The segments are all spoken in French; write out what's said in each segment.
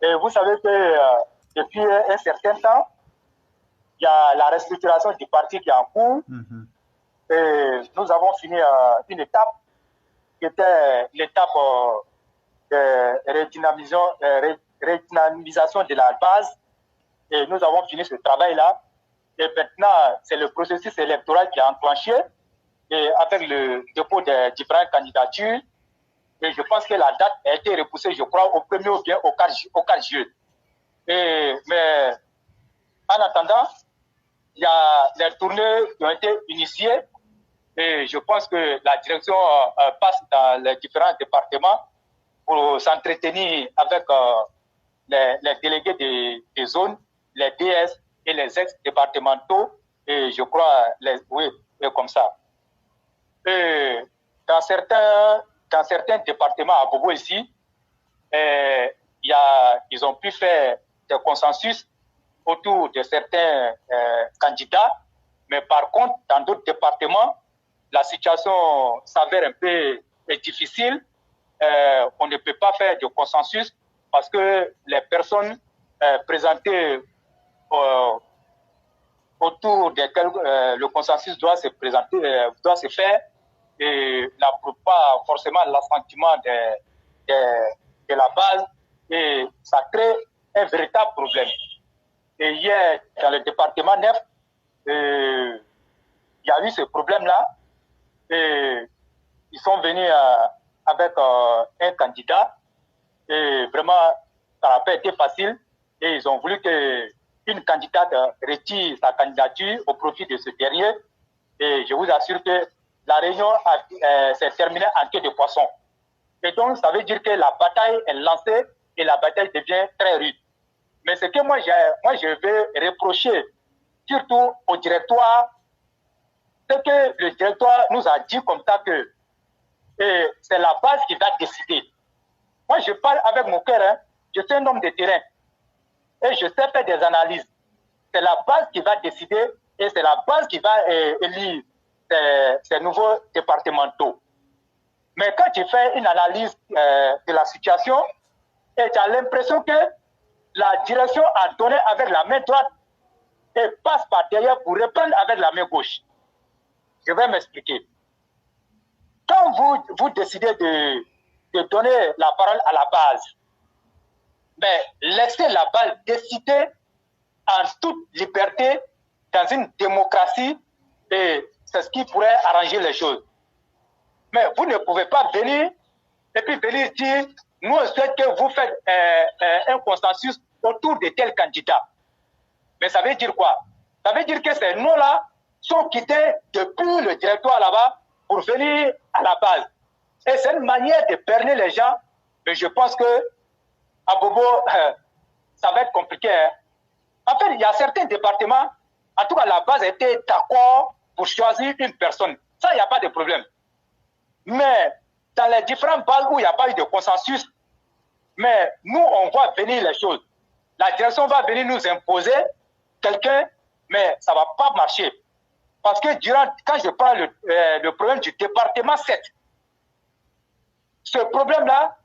Et vous savez que depuis un certain temps, il y a la restructuration du parti qui est en cours. Et nous avons fini une étape qui était l'étape de redynamisation de la base. Et nous avons fini ce travail-là. Et maintenant, c'est le processus électoral qui est enclenché et avec le dépôt des différentes candidatures. Et je pense que la date a été repoussée, je crois, au 1er ou bien au 4 juillet. Mais en attendant, il y a des tournées qui ont été initiées et je pense que la direction passe dans les différents départements pour s'entretenir avec les délégués des zones, les DS et les ex-départementaux, et je crois, oui, comme ça. Et dans certains départements à Bobo ici, ils ont pu faire des consensus autour de certains candidats, mais par contre, dans d'autres départements, la situation s'avère un peu difficile. On ne peut pas faire de consensus parce que les personnes présentées autour desquelles le consensus doit se faire et n'approuvent pas forcément l'assentiment de la base et ça crée un véritable problème. Et hier, dans le département 9, il y a eu ce problème-là et ils sont venus avec un candidat et vraiment, ça n'a pas été facile et ils ont voulu qu'une candidate retire sa candidature au profit de ce dernier et je vous assure que la réunion s'est terminée en queue de poisson. Et donc, ça veut dire que la bataille est lancée et la bataille devient très rude. Mais ce que moi je veux reprocher, surtout au directoire, c'est que le directoire nous a dit comme ça que c'est la base qui va décider. Moi, je parle avec mon cœur, hein. Je suis un homme de terrain et je sais faire des analyses. C'est la base qui va décider et c'est la base qui va élire ces nouveaux départementaux. Mais quand tu fais une analyse de la situation et tu as l'impression que la direction a donné avec la main droite et passe par derrière pour reprendre avec la main gauche. Je vais m'expliquer. Quand vous décidez de donner la parole à la base, mais laissez la base décider en toute liberté dans une démocratie et c'est ce qui pourrait arranger les choses. Mais vous ne pouvez pas venir et puis venir dire nous on souhaite que vous faites un consensus autour de tel candidat. Mais ça veut dire quoi? Ça veut dire que ces noms-là sont quittés depuis le directoire là-bas pour venir à la base. Et c'est une manière de berner les gens, mais je pense que à Bobo, ça va être compliqué. Hein. En fait, il y a certains départements, en tout cas la base était d'accord pour choisir une personne. Ça, il n'y a pas de problème. Mais dans les différentes bases où il n'y a pas eu de consensus, mais nous, on voit venir les choses. La direction va venir nous imposer quelqu'un, mais ça ne va pas marcher. Parce que quand je prends le problème du département 7, ce problème-là,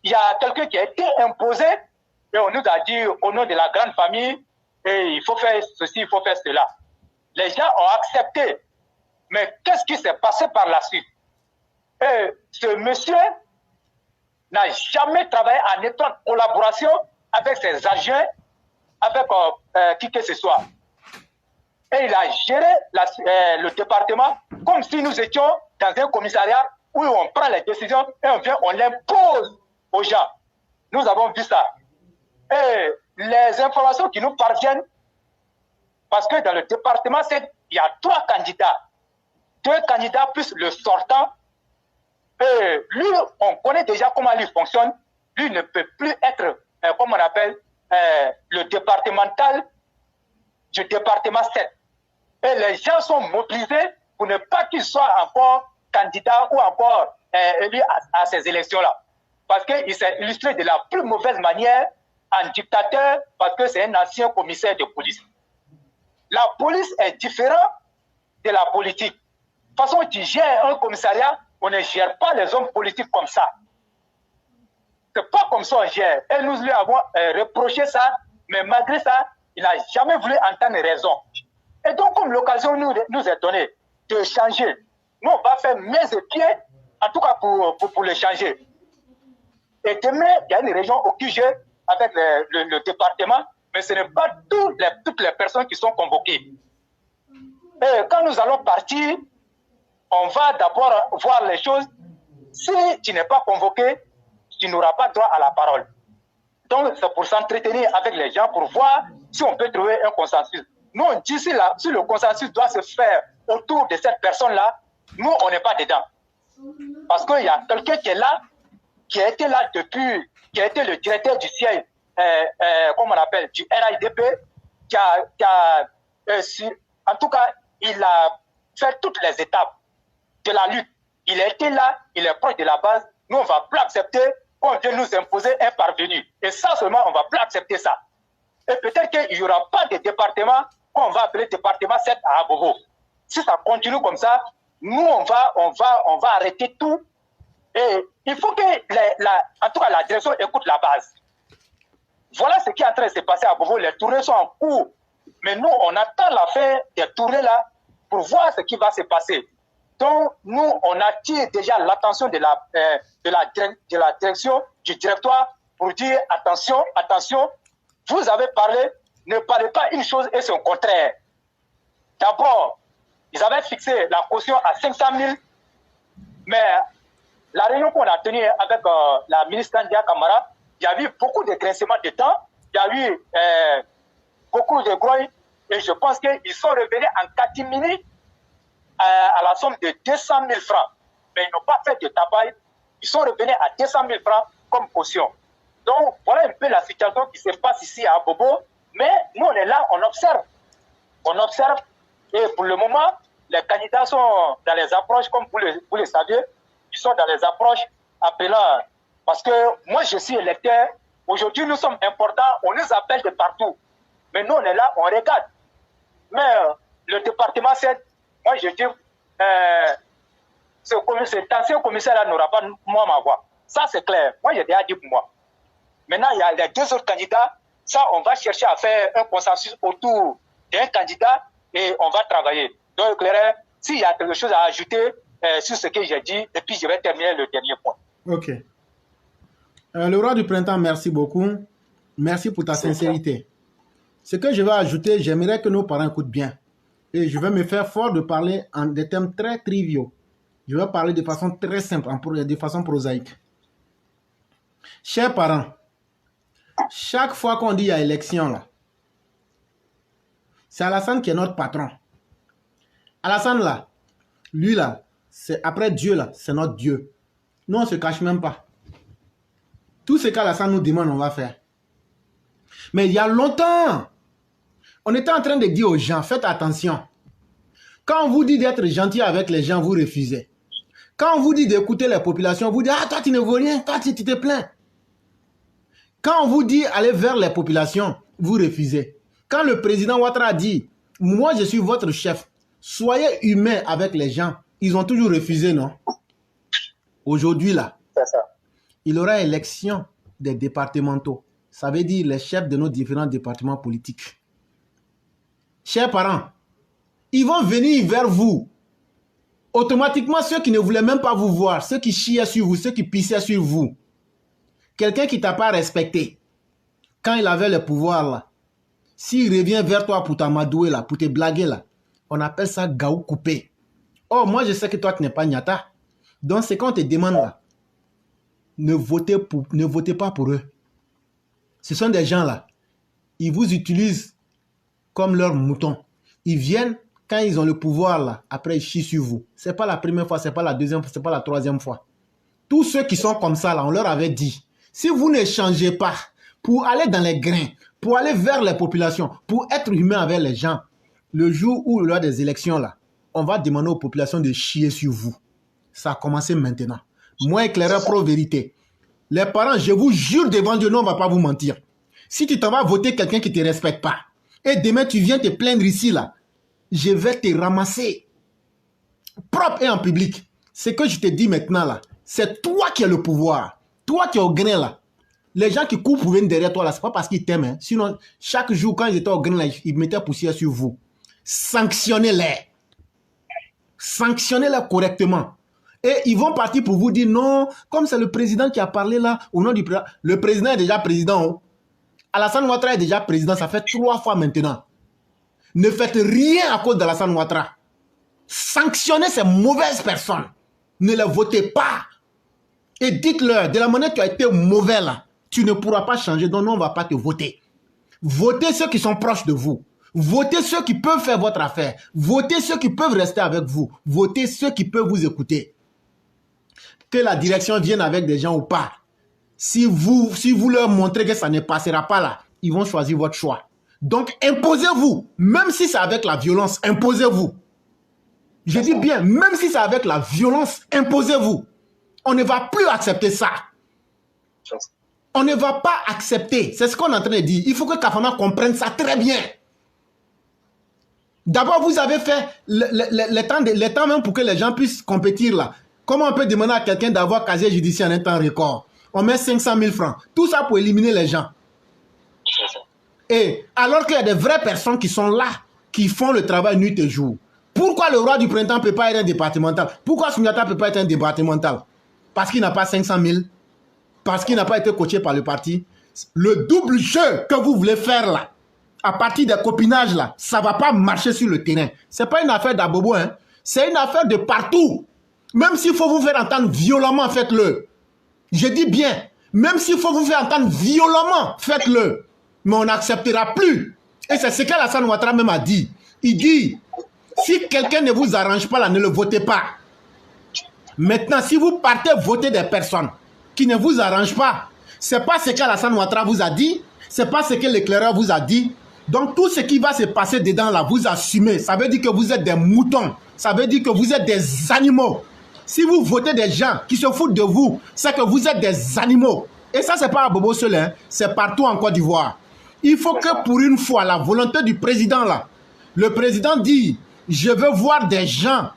il y a quelqu'un qui a été imposé et on nous a dit au nom de la grande famille, et il faut faire ceci, il faut faire cela. Les gens ont accepté. Mais qu'est-ce qui s'est passé par la suite? Et ce monsieur n'a jamais travaillé en étroite collaboration avec ses agents, avec qui que ce soit. Et il a géré le département comme si nous étions dans un commissariat où on prend les décisions et on l'impose aux gens. Nous avons vu ça. Et les informations qui nous parviennent, parce que dans le département, il y a 3 candidats. 2 candidats plus le sortant. Et lui, on connaît déjà comment il fonctionne. Lui ne peut plus être, comme on appelle, le départemental du département 7. Et les gens sont mobilisés pour ne pas qu'il soit encore candidat ou encore élu à ces élections-là. Parce qu'il s'est illustré de la plus mauvaise manière en dictateur parce que c'est un ancien commissaire de police. La police est différente de la politique. De toute façon, tu gères un commissariat, on ne gère pas les hommes politiques comme ça. c'est pas comme ça on gère. Et nous lui avons reproché ça, mais malgré ça, il n'a jamais voulu entendre raison. Et donc, comme l'occasion nous est donnée de changer, nous, on va faire main et pieds, en tout cas pour le changer. Et demain, il y a une région au QG avec le département, mais ce n'est pas toutes les personnes qui sont convoquées. Et quand nous allons partir, on va d'abord voir les choses. Si tu n'es pas convoqué, tu n'auras pas droit à la parole. Donc, c'est pour s'entretenir avec les gens, pour voir si on peut trouver un consensus. Nous, on dit si le consensus doit se faire autour de cette personne-là, nous, on n'est pas dedans. Parce qu'il y a quelqu'un qui est là, qui a été là depuis, qui a été le directeur du siège, comment on appelle, du RIDP, en tout cas, il a fait toutes les étapes de la lutte. Il a été là, il est proche de la base. Nous, on ne va plus accepter qu'on vienne nous imposer un parvenu. Et ça seulement, on ne va plus accepter ça. Et peut-être qu'il n'y aura pas de département qu'on va appeler département 7 à Abobo. Si ça continue comme ça, nous, on va arrêter tout. Et il faut que, en tout cas, la direction écoute la base. Voilà ce qui est en train de se passer à Abobo. Les tournées sont en cours. Mais nous, on attend la fin des tournées là pour voir ce qui va se passer. Donc, nous, on attire déjà l'attention de la direction, du directoire, pour dire attention, attention, vous avez parlé, ne parlez pas une chose et son contraire. D'abord, ils avaient fixé la caution à 500 000, mais la réunion qu'on a tenue avec la ministre Ndia Kamara, il y a eu beaucoup de grincements de temps, il y a eu beaucoup de grogne, et je pense qu'ils sont revenus en catimini à la somme de 200 000 francs. Mais ils n'ont pas fait de tabac, ils sont revenus à 200 000 francs comme caution. Donc, voilà un peu la situation qui se passe ici à Abobo. Mais nous, on est là, on observe. On observe. Et pour le moment, les candidats sont dans les approches, comme vous le saviez, ils sont dans les approches appelant. Parce que moi, je suis électeur. Aujourd'hui, nous sommes importants. On nous appelle de partout. Mais nous, on est là, on regarde. Mais le département 7, moi, je dis, cet ancien commissaire-là n'aura pas, moi, ma voix. Ça, c'est clair. Moi, j'ai déjà dit pour moi. Maintenant, il y a les deux autres candidats. Ça, on va chercher à faire un consensus autour d'un candidat et on va travailler. Donc, clair, s'il y a quelque chose à ajouter sur ce que j'ai dit, et puis je vais terminer le dernier point. Ok. Le roi du printemps, merci beaucoup. Merci pour ta sincérité. Ce que je vais ajouter, j'aimerais que nos parents écoutent bien. Et je vais me faire fort de parler en des thèmes très triviaux. Je vais parler de façon très simple, de façon prosaïque. Chers parents, chaque fois qu'on dit il y a élection, là, c'est Alassane qui est notre patron. Alassane, là, lui, là, c'est après Dieu, là, c'est notre Dieu. Nous, on ne se cache même pas. Tout ce qu'Alassane nous demande, on va faire. Mais il y a longtemps, on était en train de dire aux gens, faites attention. Quand on vous dit d'être gentil avec les gens, vous refusez. Quand on vous dit d'écouter les populations, vous dites, ah, toi, tu ne veux rien, toi, tu te plains. Quand on vous dit aller vers les populations, vous refusez. Quand le président Ouattara dit, moi, je suis votre chef, soyez humain avec les gens, ils ont toujours refusé, non? Aujourd'hui, là, il y aura élection des départementaux. Ça veut dire les chefs de nos différents départements politiques. Chers parents, ils vont venir vers vous. Automatiquement, ceux qui ne voulaient même pas vous voir, ceux qui chiaient sur vous, ceux qui pissaient sur vous, quelqu'un qui ne t'a pas respecté, quand il avait le pouvoir, là, s'il revient vers toi pour t'amadouer, là, pour te blaguer, là, on appelle ça gaou coupé. Oh, moi, je sais que toi, tu n'es pas Nyata. Donc, c'est quand on te demande, là, ne votez pas pour eux. Ce sont des gens, là, ils vous utilisent comme leurs moutons. Ils viennent, quand ils ont le pouvoir, là, après, ils chient sur vous. Ce n'est pas la première fois, ce n'est pas la deuxième fois, ce n'est pas la troisième fois. Tous ceux qui sont comme ça, là, on leur avait dit, si vous ne changez pas pour aller dans les grains, pour aller vers les populations, pour être humain avec les gens, le jour où il y aura des élections, là, on va demander aux populations de chier sur vous. Ça a commencé maintenant. Moi, éclaireur pro-vérité. Les parents, je vous jure devant Dieu, non, on ne va pas vous mentir. Si tu t'en vas voter quelqu'un qui ne te respecte pas, et demain tu viens te plaindre ici, là, je vais te ramasser. Propre et en public. Ce que je te dis maintenant, là, c'est toi qui as le pouvoir. Toi qui es au grain, là. Les gens qui courent pour venir derrière toi, là, c'est pas parce qu'ils t'aiment. Hein. Sinon, chaque jour, quand ils étaient au grain, ils mettaient poussière sur vous. Sanctionnez-les. Sanctionnez-les correctement. Et ils vont partir pour vous dire non, comme c'est le président qui a parlé là, au nom du président. Le président est déjà président. Hein. Alassane Ouattara est déjà président, ça fait 3 fois maintenant. Ne faites rien à cause d'Alassane Ouattara. Sanctionnez ces mauvaises personnes. Ne les votez pas. Et dites-leur, de la manière que tu as été mauvais là, tu ne pourras pas changer, donc nous, on ne va pas te voter. Votez ceux qui sont proches de vous. Votez ceux qui peuvent faire votre affaire. Votez ceux qui peuvent rester avec vous. Votez ceux qui peuvent vous écouter. Que la direction vienne avec des gens ou pas. Si vous leur montrez que ça ne passera pas là, ils vont choisir votre choix. Donc, imposez-vous. Même si c'est avec la violence, imposez-vous. Je dis bien, même si c'est avec la violence, imposez-vous. On ne va plus accepter ça. On ne va pas accepter. C'est ce qu'on est en train de dire. Il faut que Kafama comprenne ça très bien. D'abord, vous avez fait le temps même pour que les gens puissent compétir là. Comment on peut demander à quelqu'un d'avoir casier judiciaire en un temps record? On met 500 000 francs. Tout ça pour éliminer les gens. Et alors qu'il y a des vraies personnes qui sont là, qui font le travail nuit et jour. Pourquoi le roi du printemps ne peut pas être un départemental? Pourquoi Souniata ne peut pas être un départemental? Parce qu'il n'a pas 500 000. Parce qu'il n'a pas été coaché par le parti. Le double jeu que vous voulez faire là, à partir des copinages là, ça ne va pas marcher sur le terrain. Ce n'est pas une affaire d'Abobo, hein. C'est une affaire de partout. Même s'il faut vous faire entendre violemment, faites-le. Je dis bien, même s'il faut vous faire entendre violemment, faites-le. Mais on n'acceptera plus. Et c'est ce qu'Alassane Ouattara même a dit. Il dit, si quelqu'un ne vous arrange pas là, ne le votez pas. Maintenant, si vous partez voter des personnes qui ne vous arrangent pas, c'est pas ce qu'Alassane Ouattara vous a dit, c'est pas ce que l'éclaireur vous a dit. Donc tout ce qui va se passer dedans là, vous assumez. Ça veut dire que vous êtes des moutons. Ça veut dire que vous êtes des animaux. Si vous votez des gens qui se foutent de vous, c'est que vous êtes des animaux. Et ça, c'est pas à Bobo seul, hein. C'est partout en Côte d'Ivoire. Il faut que pour une fois, la volonté du président là, le président dit, je veux voir des gens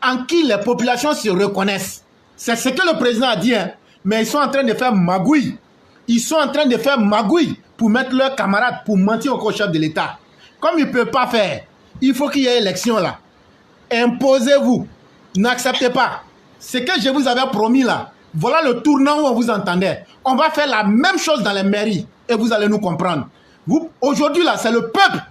en qui les populations se reconnaissent. C'est ce que le président a dit, hein. Mais ils sont en train de faire magouille. Ils sont en train de faire magouille pour mettre leurs camarades, pour mentir au chef de l'État. Comme ils ne peuvent pas faire, il faut qu'il y ait élection là. Imposez-vous. N'acceptez pas. Ce que je vous avais promis là, voilà le tournant où on vous entendait. On va faire la même chose dans les mairies et vous allez nous comprendre. Aujourd'hui là, c'est le peuple.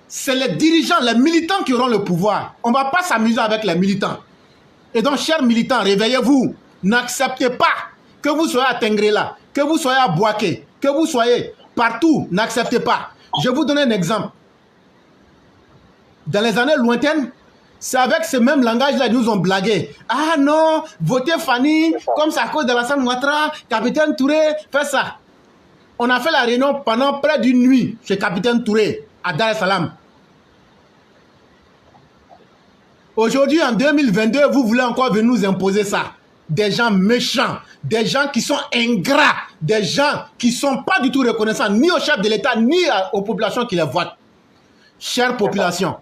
C'est les dirigeants, les militants qui auront le pouvoir. On ne va pas s'amuser avec les militants. Et donc, chers militants, réveillez-vous. N'acceptez pas que vous soyez à Tengrela, que vous soyez à Bouaké, que vous soyez partout. N'acceptez pas. Je vais vous donner un exemple. Dans les années lointaines, c'est avec ce même langage-là qu'ils nous ont blagué. Ah non, votez Fanny, comme ça à cause de Alassane Ouattara, capitaine Touré, faites ça. On a fait la réunion pendant près d'une nuit chez capitaine Touré, à Dar es Salaam. Aujourd'hui, en 2022, vous voulez encore venir nous imposer ça. Des gens méchants, des gens qui sont ingrats, des gens qui ne sont pas du tout reconnaissants, ni au chef de l'État, ni aux populations qui les votent. Chère population,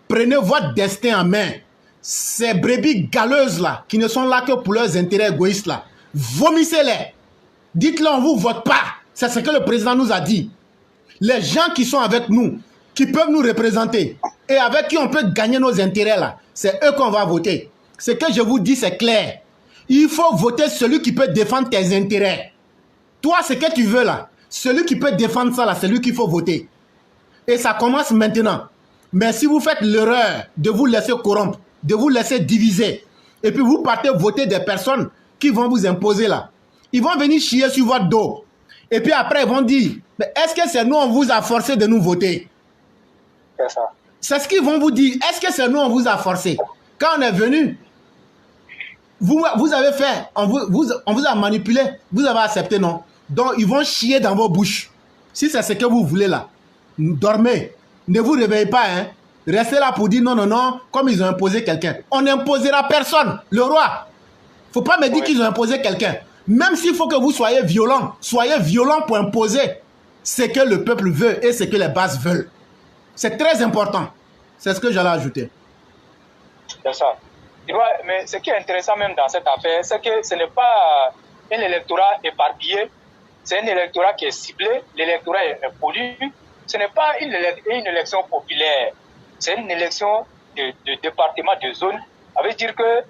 prenez votre destin en main. Ces brebis galeuses là, qui ne sont là que pour leurs intérêts égoïstes là, vomissez-les. Dites-leur, on ne vous vote pas. C'est ce que le président nous a dit. Les gens qui sont avec nous, qui peuvent nous représenter, et avec qui on peut gagner nos intérêts là, c'est eux qu'on va voter. Ce que je vous dis, c'est clair. Il faut voter celui qui peut défendre tes intérêts. Toi, ce que tu veux là, celui qui peut défendre ça là, c'est lui qu'il faut voter. Et ça commence maintenant. Mais si vous faites l'erreur de vous laisser corrompre, de vous laisser diviser, et puis vous partez voter des personnes qui vont vous imposer là, ils vont venir chier sur votre dos. Et puis après, ils vont dire, mais est-ce que c'est nous, on vous a forcé de nous voter? C'est ça. C'est ce qu'ils vont vous dire. Est-ce que c'est nous, on vous a forcé? Quand on est venu, vous avez fait, on vous a manipulé, vous avez accepté, non? Donc, ils vont chier dans vos bouches. Si c'est ce que vous voulez là, dormez. Ne vous réveillez pas, hein. Restez là pour dire non, non, non, comme ils ont imposé quelqu'un. On n'imposera personne. Le roi, faut pas me dire qu'ils ont imposé quelqu'un. Même s'il faut que vous soyez violent pour imposer ce que le peuple veut et ce que les bases veulent. C'est très important. C'est ce que j'allais ajouter. C'est ça. Mais ce qui est intéressant même dans cette affaire, c'est que ce n'est pas un électorat éparpillé c'est un électorat qui est ciblé, l'électorat est connu. Ce n'est pas une élection populaire, c'est une élection de département, de zone. Ça veut dire que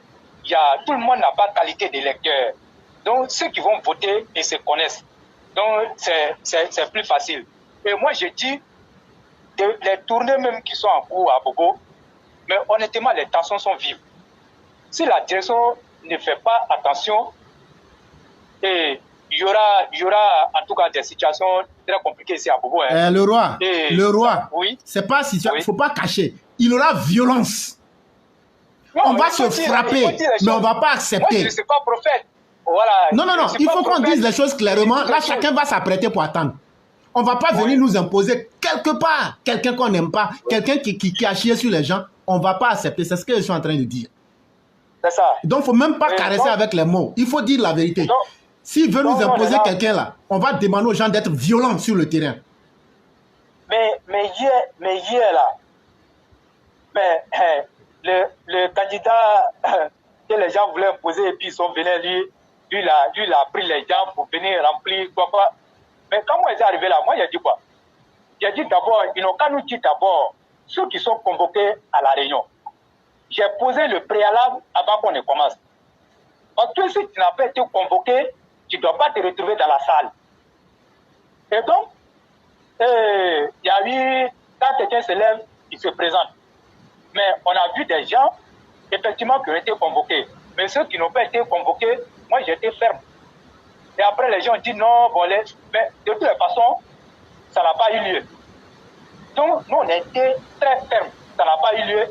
tout le monde n'a pas qualité d'électeur. Donc, ceux qui vont voter, ils se connaissent. Donc, c'est plus facile. Et moi, je dis, les tournées même qui sont en cours à Bobo, mais honnêtement, les tensions sont vives. Si la direction ne fait pas attention, et il y aura en tout cas des situations très compliquées ici à Bobo. Hein. Le roi, oui, c'est pas situation, il ne faut pas cacher. Il y aura violence. Non, on va se frapper, mais on ne va pas accepter. Moi, je ne suis pas prophète. Voilà, non, il faut qu'on dise les choses clairement. Là, chacun va s'apprêter pour attendre. On ne va pas venir nous imposer quelque part quelqu'un qu'on n'aime pas, quelqu'un qui a chié sur les gens. On ne va pas accepter. C'est ce que je suis en train de dire. C'est ça. Donc, il ne faut même pas caresser avec les mots. Il faut dire la vérité. S'il veut nous imposer quelqu'un là, on va demander aux gens d'être violents sur le terrain. Mais hier là, le candidat que les gens voulaient imposer et puis ils sont venus, lui il a pris les gens pour venir remplir quoi. Mais quand moi j'étais arrivé là, moi j'ai dit quoi? J'ai dit d'abord, ils n'ont qu'à nous dire d'abord ceux qui sont convoqués à la réunion. J'ai posé le préalable avant qu'on ne commence. Parce que si tu n'as pas été convoqué, tu ne dois pas te retrouver dans la salle. Et donc, il y a eu, quand quelqu'un se lève, il se présente. Mais on a vu des gens, effectivement, qui ont été convoqués. Mais ceux qui n'ont pas été convoqués, moi j'étais ferme. Et après, les gens ont dit non, bon, mais de toutes les façons, ça n'a pas eu lieu. Donc, nous, on a été très fermes. Ça n'a pas eu lieu.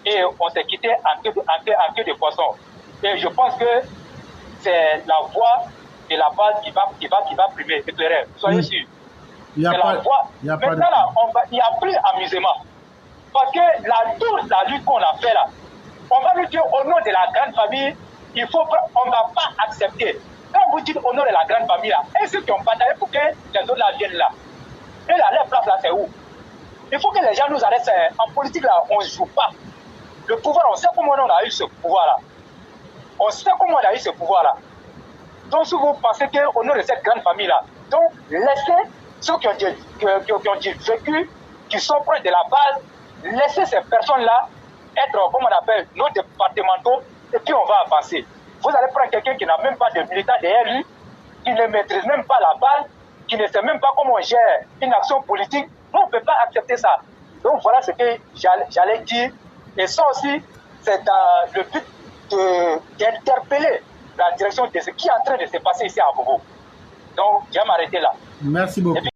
Et on s'est quitté en queue de poisson. Et je pense que c'est la voix de la base qui va primer. Soyez sûrs. C'est la voix. Maintenant, là, il n'y a plus amusement. Parce que la lutte qu'on a fait là, on va nous dire au nom de la grande famille, on ne va pas accepter. Quand vous dites au nom de la grande famille là, et ceux qui ont bataillé pour que les autres là viennent là, et là, leur place là, c'est où? Il faut que les gens nous arrêtent. En politique là, on ne joue pas. Le pouvoir, on sait comment on a eu ce pouvoir-là. On sait comment on a eu ce pouvoir-là. Donc, si vous pensez qu'au nom de cette grande famille-là, donc, laissez ceux qui ont vécu, qui sont proches de la base, laissez ces personnes-là être, comme on appelle, nos départementaux, et puis on va avancer. Vous allez prendre quelqu'un qui n'a même pas de militant derrière lui, qui ne maîtrise même pas la base, qui ne sait même pas comment on gère une action politique. Nous, on ne peut pas accepter ça. Donc, voilà ce que j'allais dire. Et ça aussi, c'est dans le but d'interpeller la direction de ce qui est en train de se passer ici à Bobo. Donc, je vais m'arrêter là. Merci beaucoup.